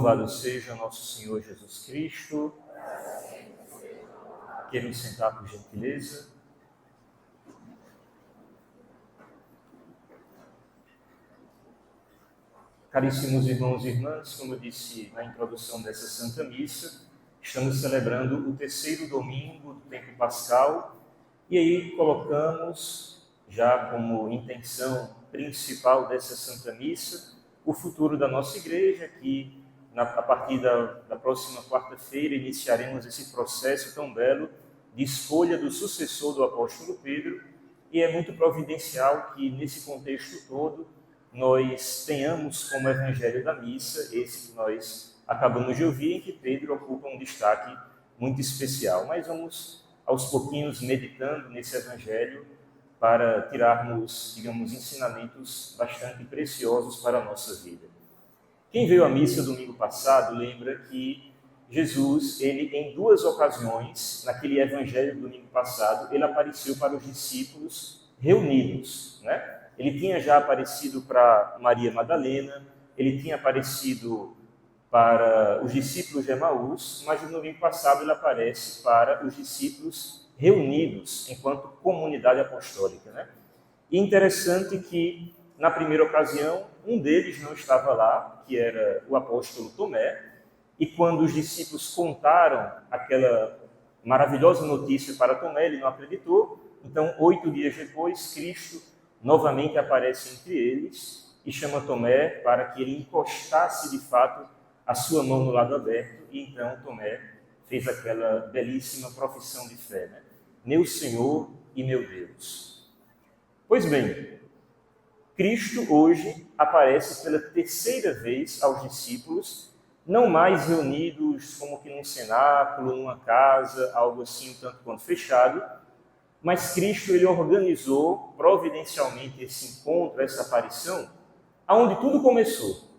Louvado seja nosso Senhor Jesus Cristo. Queremos sentar por gentileza. Caríssimos irmãos e irmãs, como eu disse na introdução dessa Santa Missa, estamos celebrando o terceiro domingo do tempo pascal e aí colocamos já como intenção principal dessa Santa Missa o futuro da nossa igreja, que a partir da próxima quarta-feira iniciaremos esse processo tão belo de escolha do sucessor do apóstolo Pedro, e é muito providencial que nesse contexto todo nós tenhamos como evangelho da missa esse que nós acabamos de ouvir, em que Pedro ocupa um destaque muito especial. Mas vamos aos pouquinhos meditando nesse evangelho para tirarmos, digamos, ensinamentos bastante preciosos para a nossa vida. Quem veio à missa domingo passado lembra que Jesus, ele em duas ocasiões, naquele evangelho do domingo passado, ele apareceu para os discípulos reunidos, né? Ele tinha já aparecido para Maria Madalena, ele tinha aparecido para os discípulos de Emaús, mas no domingo passado ele aparece para os discípulos reunidos enquanto comunidade apostólica, né? E interessante que na primeira ocasião, um deles não estava lá, que era o apóstolo Tomé, e quando os discípulos contaram aquela maravilhosa notícia para Tomé, ele não acreditou. Então, 8 dias depois, Cristo novamente aparece entre eles e chama Tomé para que ele encostasse de fato a sua mão no lado aberto, e então Tomé fez aquela belíssima profissão de fé, né? Meu Senhor e meu Deus. Pois bem, Cristo hoje aparece pela terceira vez aos discípulos, não mais reunidos como que num cenáculo, numa casa, algo assim um tanto quanto fechado, mas Cristo ele organizou providencialmente esse encontro, essa aparição, aonde tudo começou.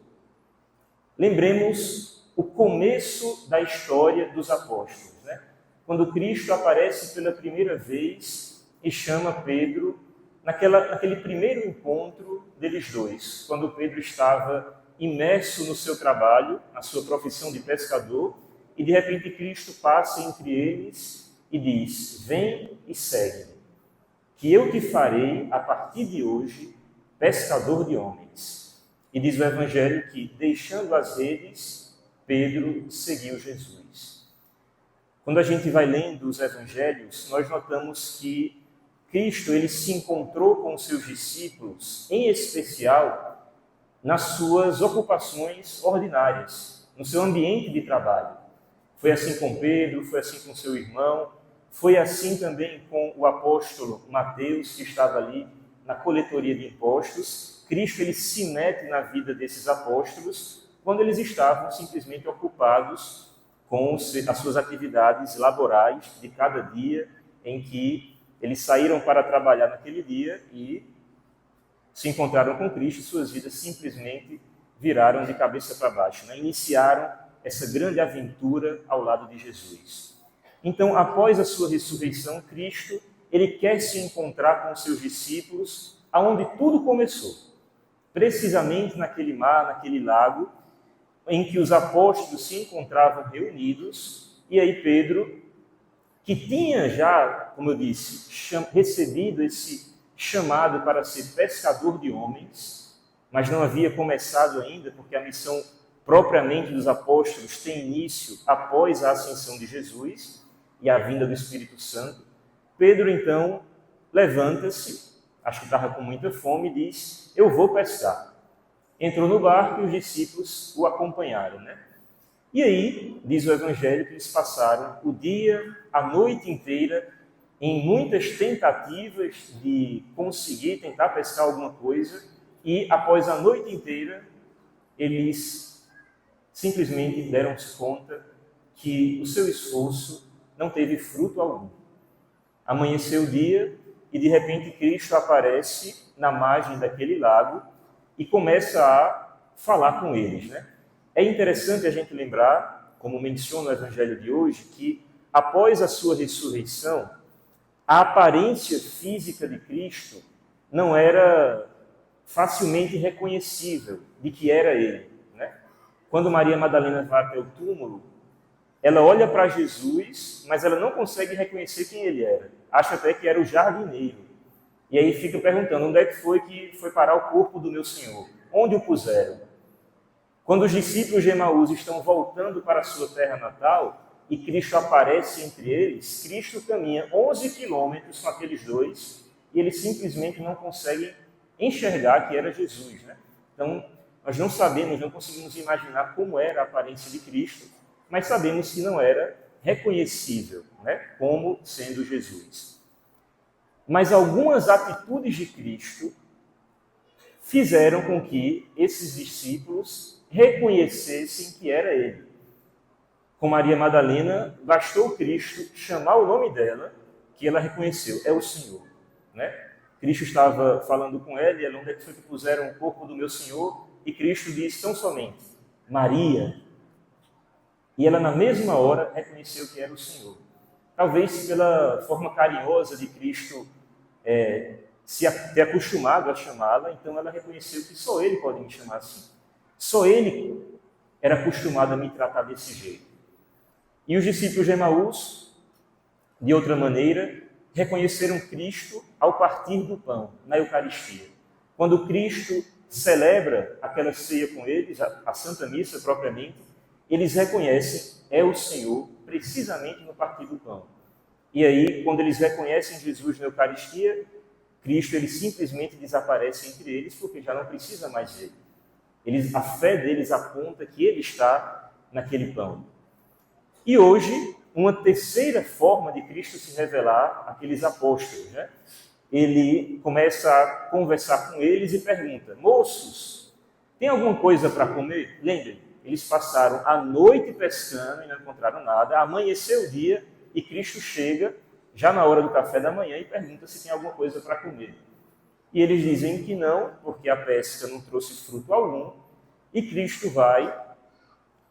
Lembremos o começo da história dos apóstolos, né? Quando Cristo aparece pela primeira vez e chama Pedro naquele primeiro encontro deles dois, quando Pedro estava imerso no seu trabalho, na sua profissão de pescador, e de repente Cristo passa entre eles e diz: vem e segue-me, que eu te farei, a partir de hoje, pescador de homens. E diz o Evangelho que, deixando as redes, Pedro seguiu Jesus. Quando a gente vai lendo os Evangelhos, nós notamos que Cristo ele se encontrou com os seus discípulos, em especial nas suas ocupações ordinárias, no seu ambiente de trabalho. Foi assim com Pedro, foi assim com seu irmão, foi assim também com o apóstolo Mateus, que estava ali na coletoria de impostos. Cristo ele se mete na vida desses apóstolos quando eles estavam simplesmente ocupados com as suas atividades laborais de cada dia, em que eles saíram para trabalhar naquele dia e se encontraram com Cristo e suas vidas simplesmente viraram de cabeça para baixo, né? Iniciaram essa grande aventura ao lado de Jesus. Então, após a sua ressurreição, Cristo ele quer se encontrar com os seus discípulos aonde tudo começou, precisamente naquele mar, naquele lago, em que os apóstolos se encontravam reunidos, e aí Pedro, que tinha já, como eu disse, recebido esse chamado para ser pescador de homens, mas não havia começado ainda, porque a missão propriamente dos apóstolos tem início após a ascensão de Jesus e a vinda do Espírito Santo. Pedro, então, levanta-se, acho que estava com muita fome, e diz: eu vou pescar. Entrou no barco e os discípulos o acompanharam, né? E aí, diz o Evangelho, que eles passaram o dia, a noite inteira, em muitas tentativas de conseguir, tentar pescar alguma coisa, e após a noite inteira, eles simplesmente deram-se conta que o seu esforço não teve fruto algum. Amanheceu o dia e, de repente, Cristo aparece na margem daquele lago e começa a falar com eles, né? É interessante a gente lembrar, como menciona o Evangelho de hoje, que após a sua ressurreição, a aparência física de Cristo não era facilmente reconhecível de que era ele, né? quando Maria Madalena vai até o túmulo, ela olha para Jesus, mas ela não consegue reconhecer quem ele era. Acha até que era o jardineiro. E aí fica perguntando, onde é que foi parar o corpo do meu Senhor? Onde o puseram? Quando os discípulos de Emaús estão voltando para a sua terra natal e Cristo aparece entre eles, Cristo caminha 11 quilômetros com aqueles dois e eles simplesmente não conseguem enxergar que era Jesus, né? Então, nós não sabemos, não conseguimos imaginar como era a aparência de Cristo, mas sabemos que não era reconhecível, né, como sendo Jesus. Mas algumas atitudes de Cristo fizeram com que esses discípulos reconhecessem que era ele. Com Maria Madalena, bastou Cristo chamar o nome dela, que ela reconheceu, é o Senhor, né? Cristo estava falando com ela, e ela, onde é que foi que puseram o corpo do meu Senhor? E Cristo disse tão somente, Maria. E ela, na mesma hora, reconheceu que era o Senhor. Talvez pela forma carinhosa de Cristo se ter acostumado a chamá-la, então ela reconheceu que só Ele pode me chamar assim. Só Ele era acostumado a me tratar desse jeito. E os discípulos de Emaús, de outra maneira, reconheceram Cristo ao partir do pão, na Eucaristia. Quando Cristo celebra aquela ceia com eles, a Santa Missa propriamente, eles reconhecem, é o Senhor, precisamente no partir do pão. E aí, quando eles reconhecem Jesus na Eucaristia, Cristo ele simplesmente desaparece entre eles, porque já não precisa mais dele. A fé deles aponta que ele está naquele pão. E hoje, uma terceira forma de Cristo se revelar àqueles apóstolos, né? Ele começa a conversar com eles e pergunta, moços, tem alguma coisa para comer? Lembrem, eles passaram a noite pescando e não encontraram nada, amanheceu o dia e Cristo chega, já na hora do café da manhã, e pergunta se tem alguma coisa para comer. E eles dizem que não, porque a pesca não trouxe fruto algum, e Cristo vai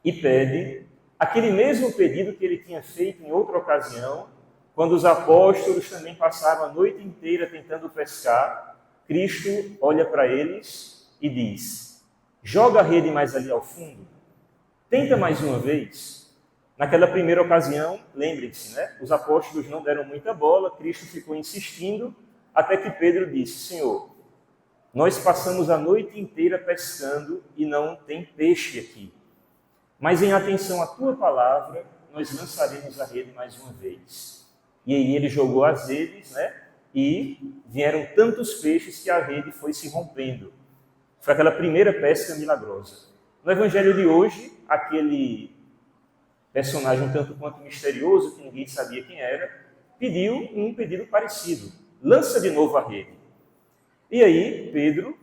e pede aquele mesmo pedido que ele tinha feito em outra ocasião, quando os apóstolos também passaram a noite inteira tentando pescar. Cristo olha para eles e diz, joga a rede mais ali ao fundo, tenta mais uma vez. Naquela primeira ocasião, lembrem-se, né? Os apóstolos não deram muita bola, Cristo ficou insistindo, até que Pedro disse, Senhor, nós passamos a noite inteira pescando e não tem peixe aqui. Mas em atenção à tua palavra, nós lançaremos a rede mais uma vez. E aí ele jogou as redes, né? E vieram tantos peixes que a rede foi se rompendo. Foi aquela primeira pesca milagrosa. No evangelho de hoje, aquele personagem um tanto quanto misterioso, que ninguém sabia quem era, pediu um pedido parecido. Lança de novo a rede. E aí Pedro,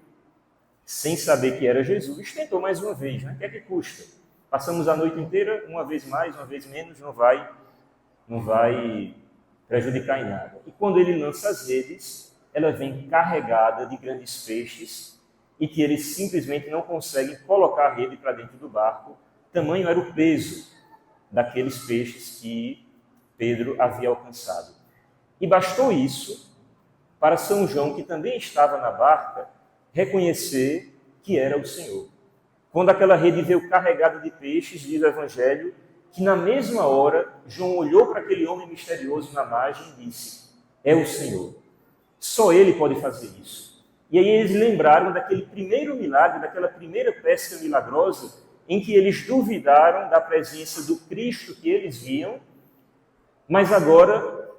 sem saber que era Jesus, tentou mais uma vez, né? O que é que custa? Passamos a noite inteira, uma vez mais, uma vez menos, não vai prejudicar em nada. E quando ele lança as redes, ela vem carregada de grandes peixes e que eles simplesmente não conseguem colocar a rede para dentro do barco. Tamanho era o peso daqueles peixes que Pedro havia alcançado. E bastou isso para São João, que também estava na barca, reconhecer que era o Senhor. Quando aquela rede veio carregada de peixes, diz o Evangelho, que na mesma hora, João olhou para aquele homem misterioso na margem e disse, é o Senhor. Só Ele pode fazer isso. E aí eles lembraram daquele primeiro milagre, daquela primeira pesca milagrosa, em que eles duvidaram da presença do Cristo que eles viam, mas agora,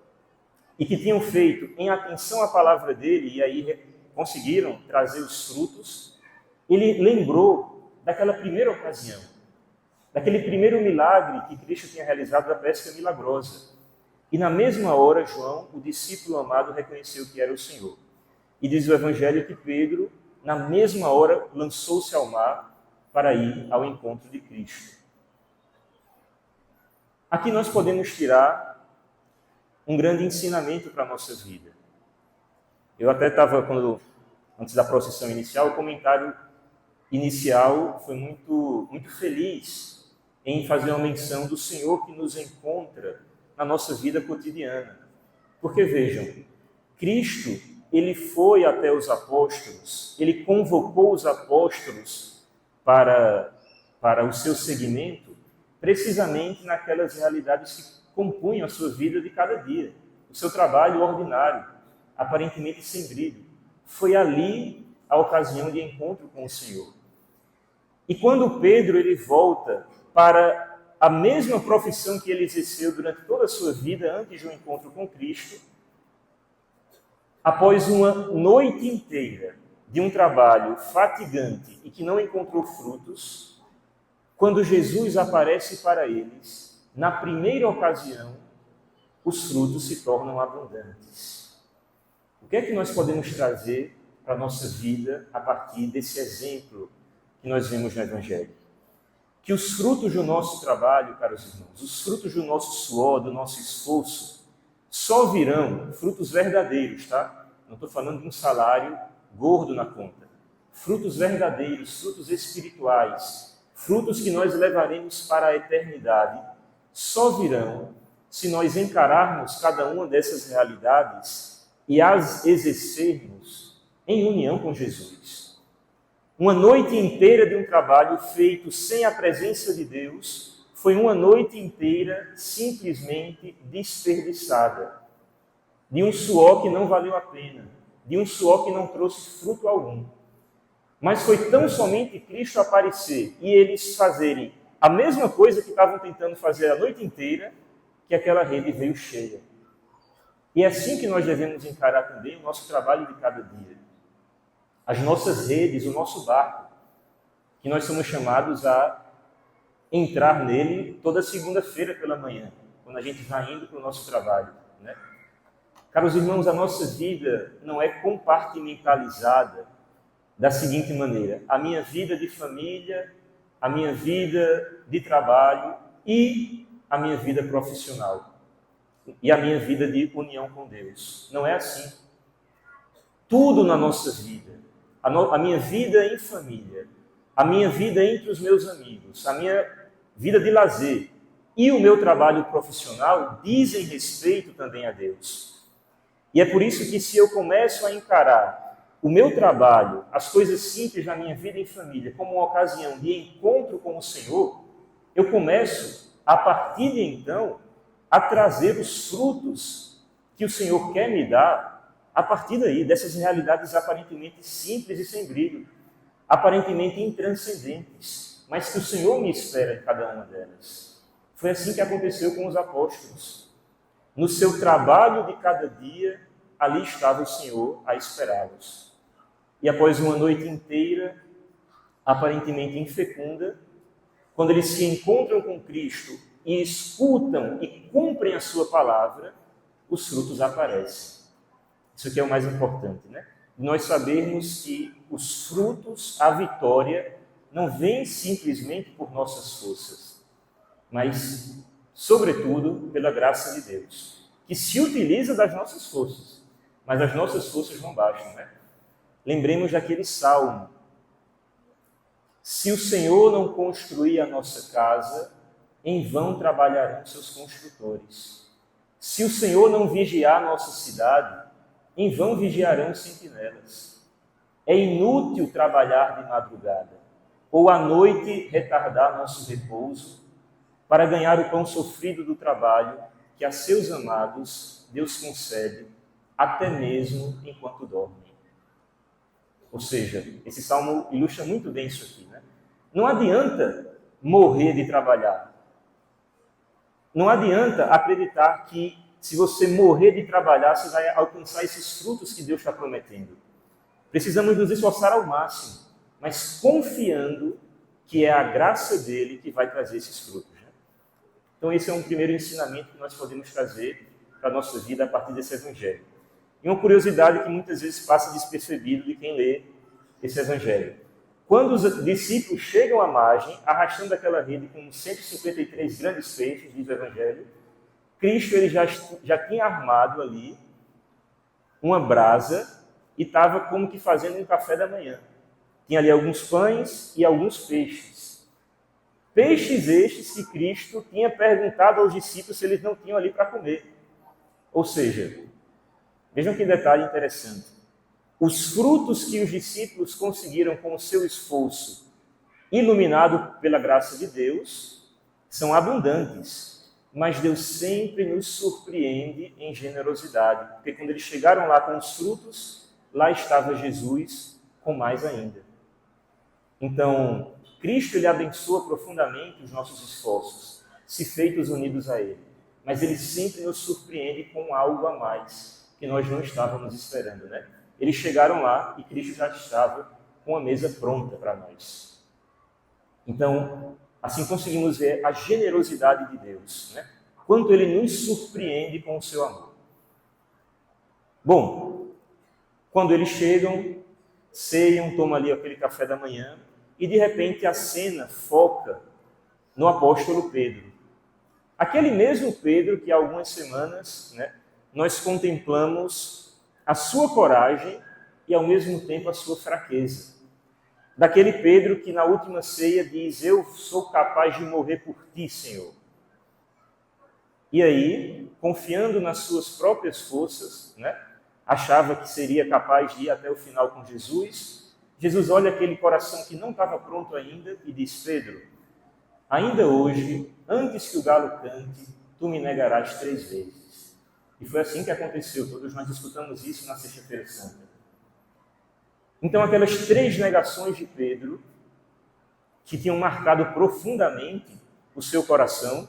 e que tinham feito em atenção à palavra dele, e aí conseguiram trazer os frutos, ele lembrou daquela primeira ocasião, daquele primeiro milagre que Cristo tinha realizado da pesca milagrosa. E na mesma hora, João, o discípulo amado, reconheceu que era o Senhor. E diz o Evangelho que Pedro, na mesma hora, lançou-se ao mar para ir ao encontro de Cristo. Aqui nós podemos tirar um grande ensinamento para a nossa vida. Eu até estava, antes da procissão inicial, o comentário inicial foi muito feliz em fazer uma menção do Senhor que nos encontra na nossa vida cotidiana. Porque vejam, Cristo, ele foi até os apóstolos, ele convocou os apóstolos para para o seu seguimento precisamente naquelas realidades que compunham a sua vida de cada dia. O seu trabalho ordinário, aparentemente sem brilho. Foi ali a ocasião de encontro com o Senhor. E quando Pedro ele volta para a mesma profissão que ele exerceu durante toda a sua vida antes de um encontro com Cristo, após uma noite inteira de um trabalho fatigante e que não encontrou frutos, quando Jesus aparece para eles, na primeira ocasião, os frutos se tornam abundantes. O que é que nós podemos trazer para a nossa vida a partir desse exemplo que nós vemos no Evangelho? Que os frutos do nosso trabalho, caros irmãos, os frutos do nosso suor, do nosso esforço, só virão frutos verdadeiros, tá? Não estou falando de um salário gordo na conta. Frutos verdadeiros, frutos espirituais, frutos que nós levaremos para a eternidade, só virão se nós encararmos cada uma dessas realidades e as exercermos em união com Jesus. Uma noite inteira de um trabalho feito sem a presença de Deus foi uma noite inteira simplesmente desperdiçada, de um suor que não valeu a pena, de um suor que não trouxe fruto algum. Mas foi tão somente Cristo aparecer e eles fazerem a mesma coisa que estavam tentando fazer a noite inteira, que aquela rede veio cheia. E é assim que nós devemos encarar também o nosso trabalho de cada dia. As nossas redes, o nosso barco, que nós somos chamados a entrar nele toda segunda-feira pela manhã, quando a gente vai indo para o nosso trabalho, né? Caros irmãos, a nossa vida não é compartimentalizada da seguinte maneira: a minha vida de família, a minha vida de trabalho e a minha vida profissional e a minha vida de união com Deus. Não é assim. Tudo na nossa vida, a minha vida em família, a minha vida entre os meus amigos, a minha vida de lazer e o meu trabalho profissional dizem respeito também a Deus. E é por isso que se eu começo a encarar o meu trabalho, as coisas simples da minha vida em família, como uma ocasião de encontro com o Senhor, eu começo, a partir de então, a trazer os frutos que o Senhor quer me dar a partir daí, dessas realidades aparentemente simples e sem brilho, aparentemente intranscendentes, mas que o Senhor me espera em cada uma delas. Foi assim que aconteceu com os apóstolos. No seu trabalho de cada dia, ali estava o Senhor a esperá-los. E após uma noite inteira, aparentemente infecunda, quando eles se encontram com Cristo e escutam e cumprem a sua palavra, os frutos aparecem. Isso aqui é o mais importante, né? Nós sabermos que os frutos, a vitória, não vem simplesmente por nossas forças, mas, sobretudo, pela graça de Deus, que se utiliza das nossas forças, mas as nossas forças não bastam, né? Lembremos daquele salmo: se o Senhor não construir a nossa casa, em vão trabalharão seus construtores. Se o Senhor não vigiar a nossa cidade, em vão vigiarão os sentinelas. É inútil trabalhar de madrugada, ou à noite retardar nosso repouso, para ganhar o pão sofrido do trabalho que a seus amados Deus concede, até mesmo enquanto dormem. Ou seja, esse salmo ilustra muito bem isso aqui, né? Não adianta morrer de trabalhar. Não adianta acreditar que se você morrer de trabalhar, você vai alcançar esses frutos que Deus está prometendo. Precisamos nos esforçar ao máximo, mas confiando que é a graça dele que vai trazer esses frutos, né? Então esse é um primeiro ensinamento que nós podemos trazer para a nossa vida a partir desse Evangelho. E uma curiosidade que muitas vezes passa despercebido de quem lê esse Evangelho. Quando os discípulos chegam à margem, arrastando aquela rede com 153 grandes peixes, diz o Evangelho, Cristo ele já tinha armado ali uma brasa e estava como que fazendo um café da manhã. Tinha ali alguns pães e alguns peixes. Peixes estes que Cristo tinha perguntado aos discípulos se eles não tinham ali para comer. Ou seja, vejam que detalhe interessante. Os frutos que os discípulos conseguiram com o seu esforço iluminado pela graça de Deus, são abundantes, mas Deus sempre nos surpreende em generosidade, porque quando eles chegaram lá com os frutos, lá estava Jesus com mais ainda. Então, Cristo ele abençoa profundamente os nossos esforços, se feitos unidos a Ele, mas Ele sempre nos surpreende com algo a mais, que nós não estávamos esperando, né? Eles chegaram lá e Cristo já estava com a mesa pronta para nós. Então, assim conseguimos ver a generosidade de Deus, né? Quanto Ele nos surpreende com o seu amor. Bom, quando eles chegam, ceiam, tomam ali aquele café da manhã, e de repente a cena foca no apóstolo Pedro. Aquele mesmo Pedro que há algumas semanas, né, nós contemplamos a sua coragem e ao mesmo tempo a sua fraqueza. Daquele Pedro que na última ceia diz: eu sou capaz de morrer por ti, Senhor. E aí, confiando nas suas próprias forças, né, achava que seria capaz de ir até o final com Jesus. Jesus olha aquele coração que não estava pronto ainda e diz: Pedro, ainda hoje, antes que o galo cante, tu me negarás 3 vezes. E foi assim que aconteceu. Todos nós escutamos isso na Sexta-feira Santa. Então, aquelas 3 negações de Pedro, que tinham marcado profundamente o seu coração,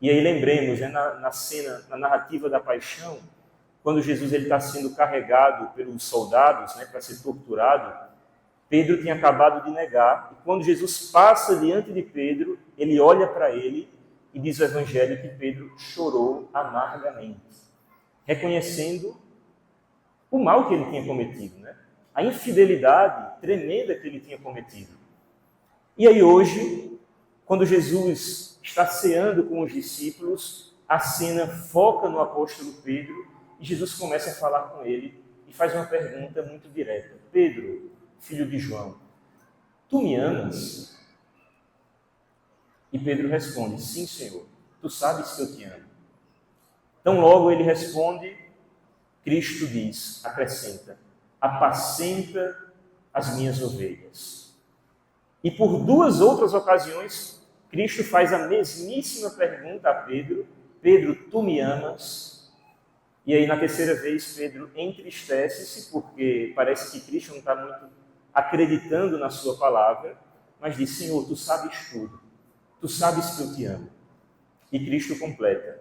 e aí lembremos, né, na cena, na narrativa da paixão, quando Jesus está sendo carregado pelos soldados, né, para ser torturado, Pedro tinha acabado de negar, e quando Jesus passa diante de Pedro, ele olha para ele e diz o Evangelho que Pedro chorou amargamente, reconhecendo o mal que ele tinha cometido, né? A infidelidade tremenda que ele tinha cometido. E aí hoje, quando Jesus está ceando com os discípulos, a cena foca no apóstolo Pedro e Jesus começa a falar com ele e faz uma pergunta muito direta. Pedro, filho de João, tu me amas? E Pedro responde: sim, Senhor, tu sabes que eu te amo. Então logo ele responde, Cristo diz, acrescenta: apacenta as minhas ovelhas. E por 2 outras ocasiões, Cristo faz a mesmíssima pergunta a Pedro: Pedro, tu me amas? E aí na terceira vez Pedro entristece-se, porque parece que Cristo não está muito acreditando na sua palavra, mas diz: Senhor, tu sabes tudo, tu sabes que eu te amo. E Cristo completa: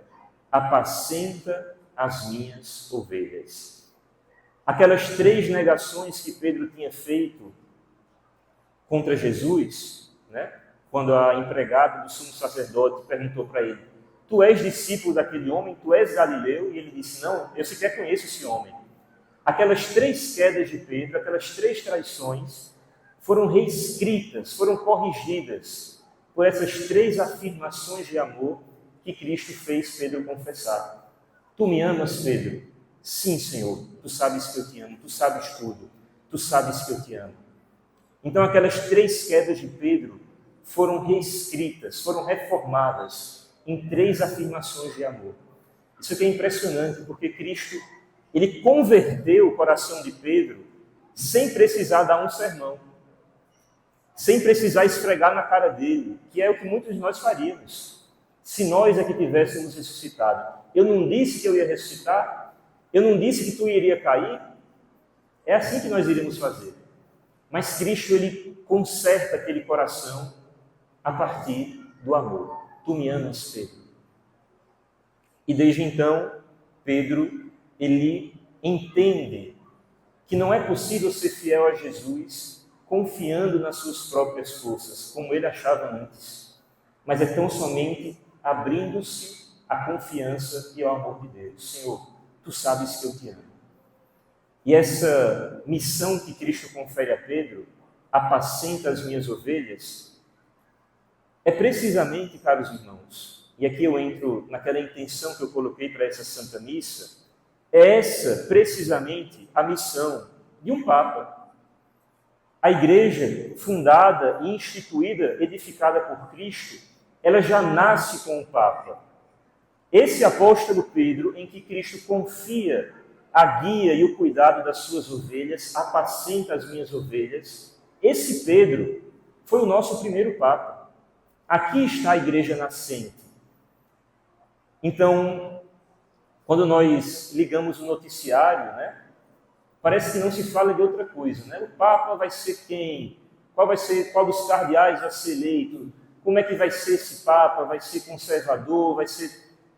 apacenta as minhas ovelhas. Aquelas 3 negações que Pedro tinha feito contra Jesus, né? Quando a empregada do sumo sacerdote perguntou para ele: tu és discípulo daquele homem, tu és galileu? E ele disse: não, eu sequer conheço esse homem. Aquelas 3 quedas de Pedro, aquelas 3 traições, foram reescritas, foram corrigidas por essas 3 afirmações de amor que Cristo fez Pedro confessar. Tu me amas, Pedro? Sim, Senhor, tu sabes que eu te amo, tu sabes tudo, tu sabes que eu te amo. Então aquelas 3 quedas de Pedro foram reescritas, foram reformadas em 3 afirmações de amor. Isso aqui é impressionante, porque Cristo, ele converteu o coração de Pedro sem precisar dar um sermão, sem precisar esfregar na cara dele, que é o que muitos de nós faríamos, se nós é que tivéssemos ressuscitado. Eu não disse que eu ia ressuscitar? Eu não disse que tu iria cair? É assim que nós iríamos fazer. Mas Cristo, ele conserta aquele coração a partir do amor. Tu me amas, Pedro. E desde então, Pedro, ele entende que não é possível ser fiel a Jesus confiando nas suas próprias forças, como ele achava antes, mas é tão somente abrindo-se à confiança e ao amor de Deus. Senhor, tu sabes que eu te amo. E essa missão que Cristo confere a Pedro, apacenta as minhas ovelhas, é precisamente, caros irmãos, e aqui eu entro naquela intenção que eu coloquei para essa Santa Missa, é essa precisamente a missão de um Papa. A igreja fundada e instituída, edificada por Cristo, ela já nasce com o Papa. Esse apóstolo Pedro, em que Cristo confia a guia e o cuidado das suas ovelhas, apacenta as minhas ovelhas, esse Pedro foi o nosso primeiro Papa. Aqui está a igreja nascente. Então, quando nós ligamos o noticiário, né, parece que não se fala de outra coisa, né? O Papa vai ser quem? Qual dos cardeais vai ser eleito? Como é que vai ser esse Papa? Vai ser conservador? Vai ser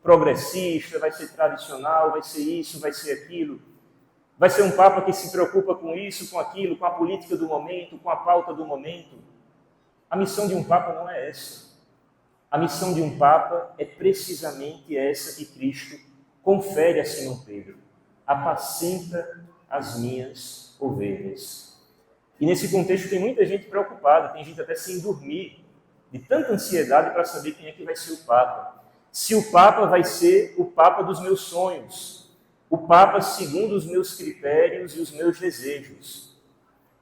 progressista? Vai ser tradicional? Vai ser isso? Vai ser aquilo? Vai ser um Papa que se preocupa com isso, com aquilo, com a política do momento, com a pauta do momento? A missão de um Papa não é essa. A missão de um Papa é precisamente essa que Cristo confere a Simão Pedro. Apacenta as minhas ovelhas. E nesse contexto tem muita gente preocupada, tem gente até sem dormir, de tanta ansiedade para saber quem é que vai ser o Papa. Se o Papa vai ser o Papa dos meus sonhos, o Papa segundo os meus critérios e os meus desejos.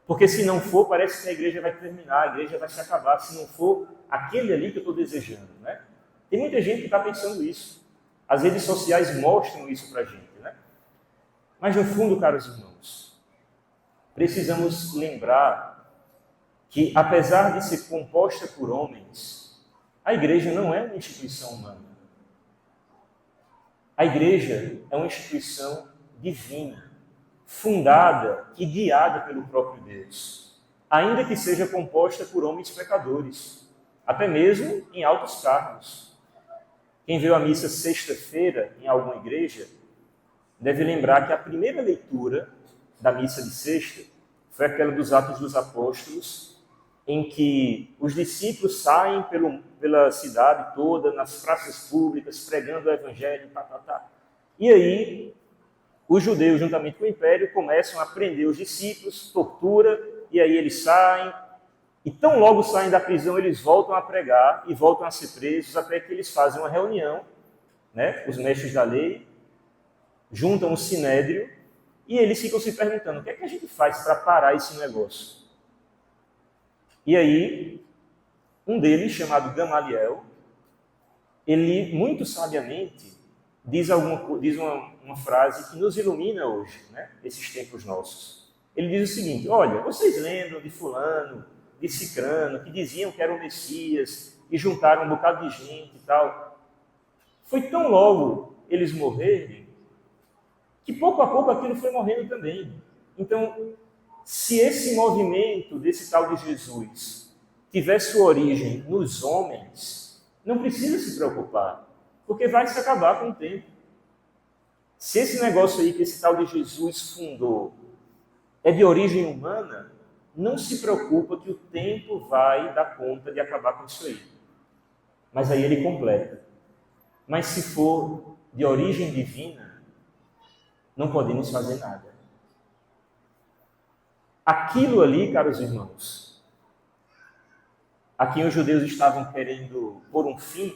Porque se não for, parece que a igreja vai terminar, a igreja vai se acabar, se não for aquele ali que eu estou desejando, né? Tem muita gente que está pensando isso. As redes sociais mostram isso para a gente, né? Mas no fundo, caros irmãos, precisamos lembrar que, apesar de ser composta por homens, a igreja não é uma instituição humana. A igreja é uma instituição divina, fundada e guiada pelo próprio Deus, ainda que seja composta por homens pecadores, até mesmo em altos cargos. Quem veio à missa sexta-feira em alguma igreja deve lembrar que a primeira leitura da missa de sexta foi aquela dos Atos dos Apóstolos, em que os discípulos saem pela cidade toda, nas praças públicas, pregando o evangelho, E aí, os judeus, juntamente com o império, começam a prender os discípulos, tortura, e aí eles saem, e tão logo saem da prisão, eles voltam a pregar e voltam a ser presos, até que eles fazem uma reunião, né, os mestres da lei, juntam o sinédrio, e eles ficam se perguntando, o que é que a gente faz para parar esse negócio? E aí, um deles, chamado Gamaliel, ele, muito sabiamente, diz uma frase que nos ilumina hoje, né, esses tempos nossos. Ele diz o seguinte: olha, vocês lembram de fulano, de cicrano, que diziam que era o Messias, e juntaram um bocado de gente e tal. Foi tão logo eles morrerem, que pouco a pouco aquilo foi morrendo também. Então, se esse movimento desse tal de Jesus tivesse sua origem nos homens, não precisa se preocupar, porque vai se acabar com o tempo. Se esse negócio aí que esse tal de Jesus fundou é de origem humana, não se preocupa que o tempo vai dar conta de acabar com isso aí. Mas aí ele completa. Mas se for de origem divina, não podemos fazer nada. Aquilo ali, caros irmãos, a quem os judeus estavam querendo pôr um fim,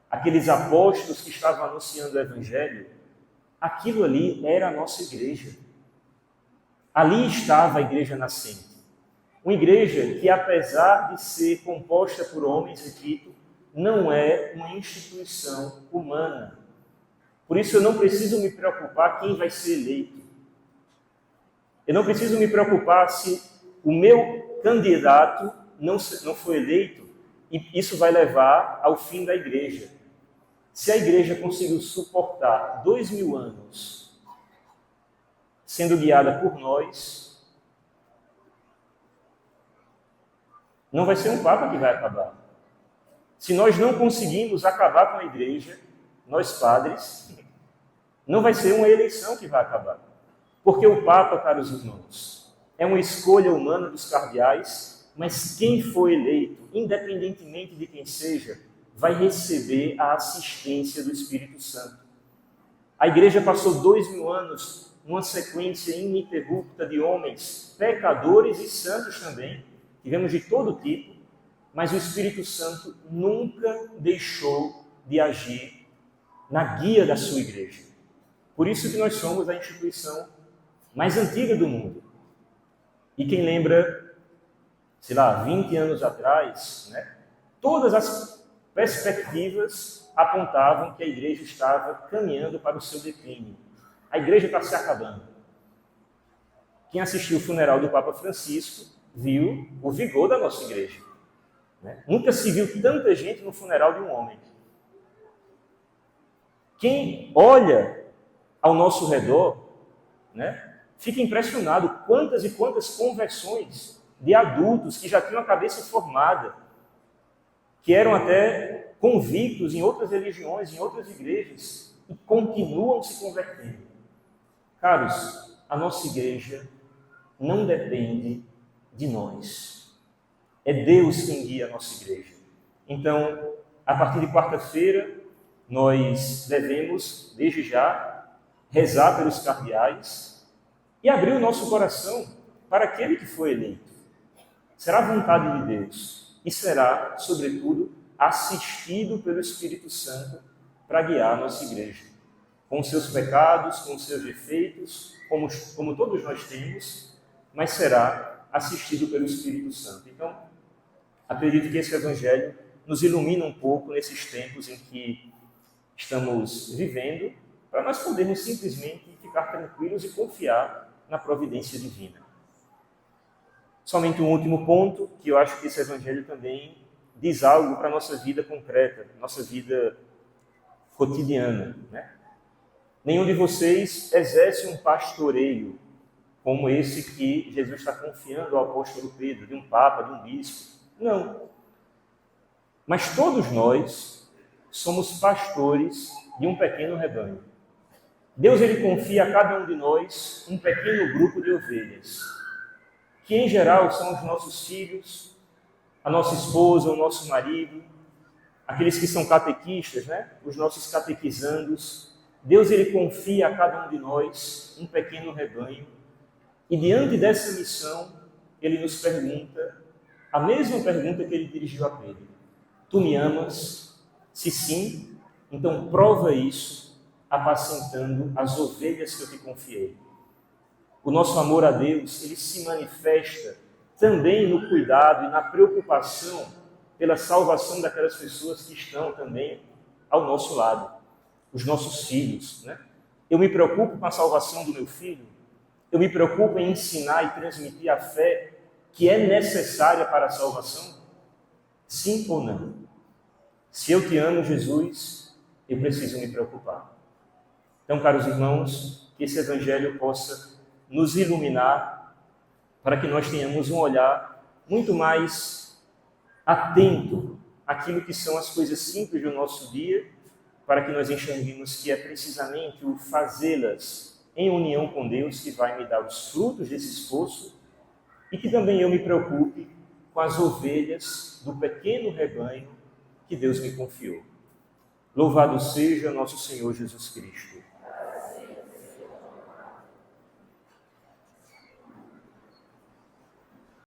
aqueles apóstolos que estavam anunciando o Evangelho, aquilo ali era a nossa igreja. Ali estava a igreja nascente. Uma igreja que, apesar de ser composta por homens, repito, não é uma instituição humana. Por isso eu não preciso me preocupar quem vai ser eleito. Eu não preciso me preocupar se o meu candidato não foi eleito e isso vai levar ao fim da igreja. Se a igreja conseguiu suportar 2000 anos sendo guiada por nós, não vai ser um Papa que vai acabar. Se nós não conseguimos acabar com a igreja, nós padres, não vai ser uma eleição que vai acabar. Porque o Papa, caros irmãos, é uma escolha humana dos cardeais, mas quem for eleito, independentemente de quem seja, vai receber a assistência do Espírito Santo. A igreja passou 2000 anos numa sequência ininterrupta de homens, pecadores e santos também, tivemos de todo tipo, mas o Espírito Santo nunca deixou de agir na guia da sua igreja. Por isso que nós somos a instituição mais antiga do mundo. E quem lembra, 20 anos atrás, né, todas as perspectivas apontavam que a igreja estava caminhando para o seu declínio. A igreja está se acabando. Quem assistiu o funeral do Papa Francisco viu o vigor da nossa igreja. né? Nunca se viu tanta gente no funeral de um homem. Quem olha ao nosso redor, né, fica impressionado quantas e quantas conversões de adultos que já tinham a cabeça formada, que eram até convictos em outras religiões, em outras igrejas, e continuam se convertendo. Caros, a nossa igreja não depende de nós. É Deus quem guia a nossa igreja. Então, a partir de quarta-feira, nós devemos, desde já, rezar pelos cardeais e abrir o nosso coração para aquele que foi eleito. Será a vontade de Deus e será, sobretudo, assistido pelo Espírito Santo para guiar a nossa igreja. Com os seus pecados, com os seus defeitos, como todos nós temos, mas será assistido pelo Espírito Santo. Então, acredito que esse Evangelho nos ilumina um pouco nesses tempos em que estamos vivendo, para nós podermos simplesmente ficar tranquilos e confiar na providência divina. Somente um último ponto, que eu acho que esse Evangelho também diz algo para a nossa vida concreta, nossa vida cotidiana, né? Nenhum de vocês exerce um pastoreio como esse que Jesus está confiando ao apóstolo Pedro, de um papa, de um bispo. Não. Mas todos nós somos pastores de um pequeno rebanho. Deus ele confia a cada um de nós um pequeno grupo de ovelhas, que em geral são os nossos filhos, a nossa esposa, o nosso marido, aqueles que são catequistas, né? Os nossos catequizandos. Deus ele confia a cada um de nós um pequeno rebanho e diante dessa missão ele nos pergunta a mesma pergunta que ele dirigiu a Pedro: tu me amas? Se sim, então prova isso apacentando as ovelhas que eu te confiei. O nosso amor a Deus ele se manifesta também no cuidado e na preocupação pela salvação daquelas pessoas que estão também ao nosso lado, os nossos filhos, né? Eu me preocupo com a salvação do meu filho, eu me preocupo em ensinar e transmitir a fé que é necessária para a salvação? Sim ou não? Se eu te amo, Jesus, eu preciso me preocupar. Então, caros irmãos, que esse Evangelho possa nos iluminar para que nós tenhamos um olhar muito mais atento àquilo que são as coisas simples do nosso dia, para que nós enxerguemos que é precisamente o fazê-las em união com Deus que vai me dar os frutos desse esforço e que também eu me preocupe com as ovelhas do pequeno rebanho que Deus me confiou. Louvado seja nosso Senhor Jesus Cristo.